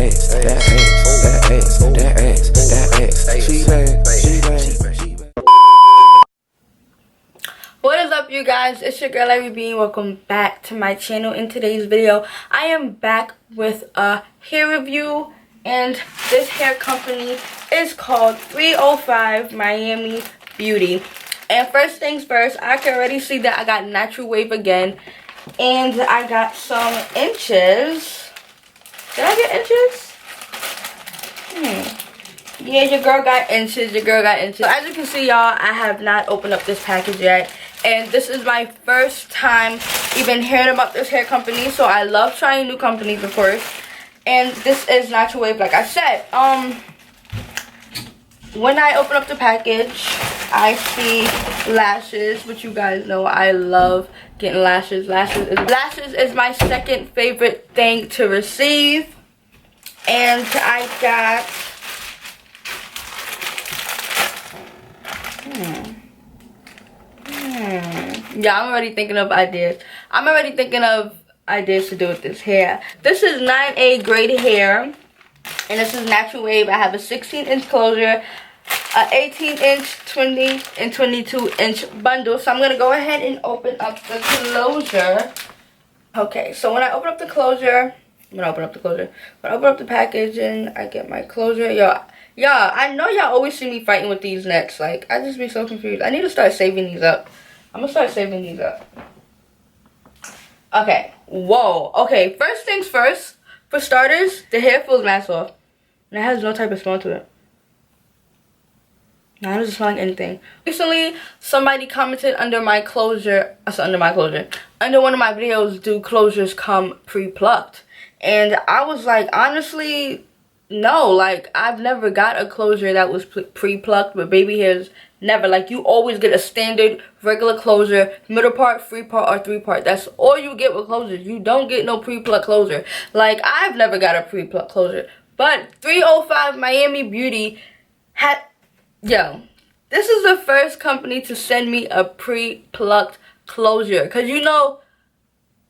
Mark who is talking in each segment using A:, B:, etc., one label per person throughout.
A: ass, that ass, that ass, that ass, that ass. She bad, she bad, she bad.
B: What is up, you guys? It's your girl iMovie. Welcome back to my channel. In today's video, I am back with a hair review, and this hair company is called 305 Miami Beauty. And first things first, I can already see that I got natural wave again, and I got some inches. Did I get inches? Yeah, your girl got inches. Your girl got inches. So as you can see, y'all, I have not opened up this package yet. And this is my first time even hearing about this hair company. So I love trying new companies, of course. And this is natural wave, like I said. When I open up the package, I see lashes, which you guys know I love getting lashes. Lashes is my second favorite thing to receive. And I got yeah, I'm already thinking of ideas. I'm already thinking of ideas to do with this hair. This is 9A grade hair, and this is natural wave. I have a 16-inch closure, a 18-inch, 20 and 22-inch bundle. So I'm gonna go ahead and open up the closure. Okay, so when I open up the closure, when I open up the package and I get my closure, y'all, I know y'all always see me fighting with these nets. Like, I just be so confused. I need to start saving these up. I'm gonna start saving these up. Okay, whoa. Okay, first things first. For starters, the hair feels mad soft, and it has no type of smell to it. Now, it doesn't smell like anything. Recently, somebody commented under my closure, under one of my videos, do closures come pre-plucked? And I was like, honestly, no. Like, I've never got a closure that was pre-plucked, but baby hairs, never. Like, you always get a standard regular closure, middle part, free part, or 3-part. That's all you get with closures. You don't get no pre-pluck closure. Like, I've never got a pre-pluck closure. But 305 Miami Beauty had, yo, this is the first company to send me a pre-plucked closure. Because, you know,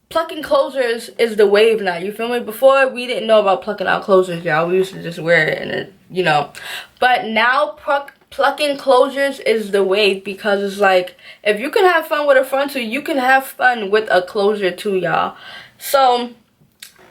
B: plucking closures is the wave now, you feel me? Before, we didn't know about plucking out closures, y'all. We used to just wear it and it, you know. But now, plucking closures is the wave, because it's like, if you can have fun with a frontal, you can have fun with a closure too, y'all. So,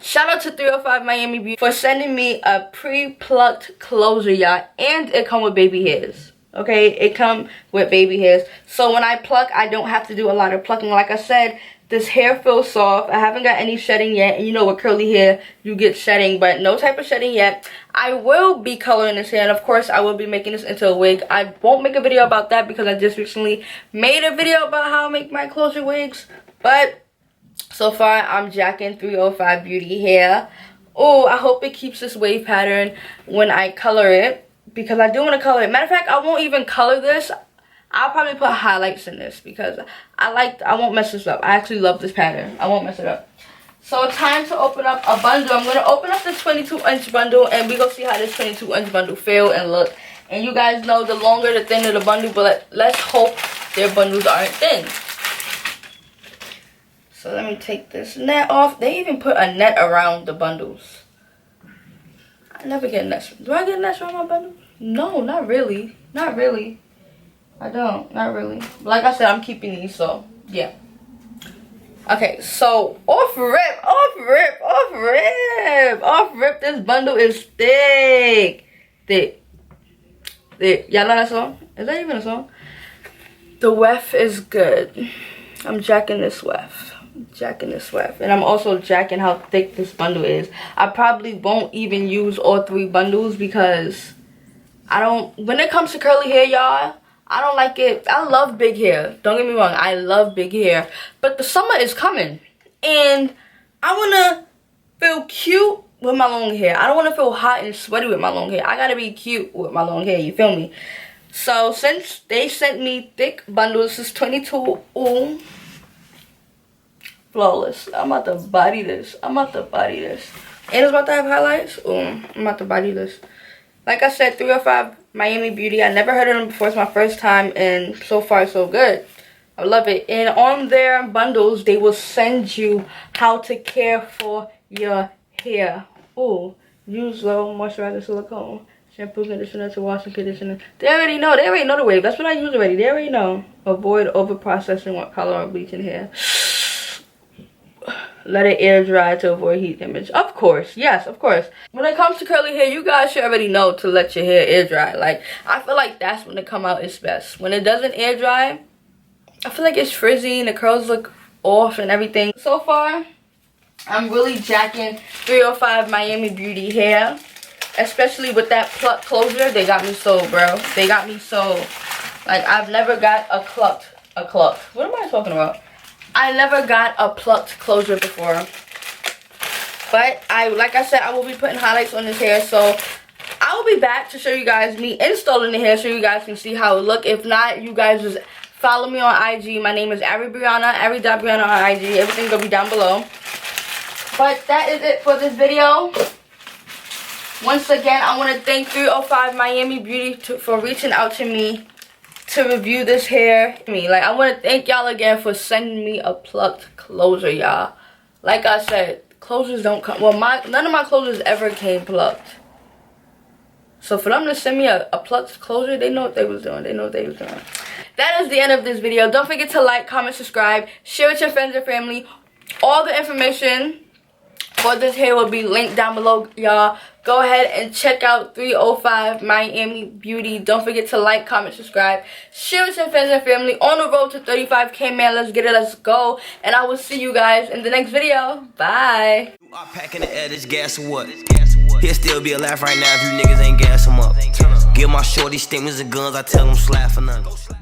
B: shout out to 305 Miami Beauty for sending me a pre-plucked closure, y'all. And it come with baby hairs. Okay, it come with baby hairs. So when I pluck, I don't have to do a lot of plucking. Like I said, this hair feels soft. I haven't got any shedding yet. And you know, with curly hair, you get shedding, but no type of shedding yet. I will be coloring this hair, and of course, I will be making this into a wig. I won't make a video about that because I just recently made a video about how I make my closure wigs. But so far, I'm jacking 305 Beauty hair. Oh, I hope it keeps this wave pattern when I color it, because I do want to color it. Matter of fact, I won't even color this. I'll probably put highlights in this because I won't mess this up. I actually love this pattern. I won't mess it up. So time to open up a bundle. I'm going to open up this 22-inch bundle, and we're going to see how this 22-inch bundle feel and look. And you guys know the longer the thinner the bundle, but let's hope their bundles aren't thin. So let me take this net off. They even put a net around the bundles. I never get nets. Do I get nets around my bundle? No, not really. Not really. I don't. Not really. Like I said, I'm keeping these, so yeah. Okay, so off rip, this bundle is thick. Thick. Y'all know that song? Is that even a song? The weft is good. I'm jacking this weft. And I'm also jacking how thick this bundle is. I probably won't even use all 3 bundles because I don't, when it comes to curly hair, y'all, I don't like it. I love big hair. Don't get me wrong. I love big hair. But the summer is coming. And I want to feel cute with my long hair. I don't want to feel hot and sweaty with my long hair. I got to be cute with my long hair. You feel me? So since they sent me thick bundles, this is 22. Ooh. Flawless. I'm about to body this. And it's about to have highlights. Ooh. I'm about to body this. Like I said, 305 Miami Beauty. I never heard of them before. It's my first time, and so far so good. I love it. And on their bundles, they will send you how to care for your hair. Ooh, Use low moisturizer silicone. Shampoo, conditioner to wash and conditioner. They already know. They already know the wave. That's what I use already. They already know. Avoid over processing what color or bleaching hair. Let it air dry to avoid heat damage. Of course. Yes, of course. When it comes to curly hair, you guys should already know to let your hair air dry. Like, I feel like that's when it come out its best. When it doesn't air dry, I feel like it's frizzy and the curls look off and everything. So far, I'm really jacking 305 Miami Beauty hair. Especially with that plucked closure, they got me so, bro. They got me so. Like, I've never got a plucked. What am I talking about? I never got a plucked closure before. But like I said, I will be putting highlights on this hair. So I will be back to show you guys me installing the hair so you guys can see how it look. If not, you guys just follow me on IG. My name is Brianna, Ari.Brianna on IG. Everything will be down below. But that is it for this video. Once again, I want to thank 305 Miami Beauty for reaching out to me to review this hair. Like, I want to thank y'all again for sending me a plucked closure, y'all. Like I said, closures don't come. Well, none of my closures ever came plucked. So for them to send me a plucked closure, they know what they was doing. They know what they was doing. That is the end of this video. Don't forget to like, comment, subscribe, share with your friends and family. All the information for this hair will be linked down below, y'all. Go ahead and check out 305 Miami Beauty. Don't forget to like, comment, subscribe, share with your friends and family. On the road to 35K, man. Let's get it. Let's go. And I will see you guys in the next video. Bye.
C: You are packing the air, this gas or what? He'll still be alive right now if you niggas ain't gas him up. Give my shorty stimulus and guns, I tell them slap for none.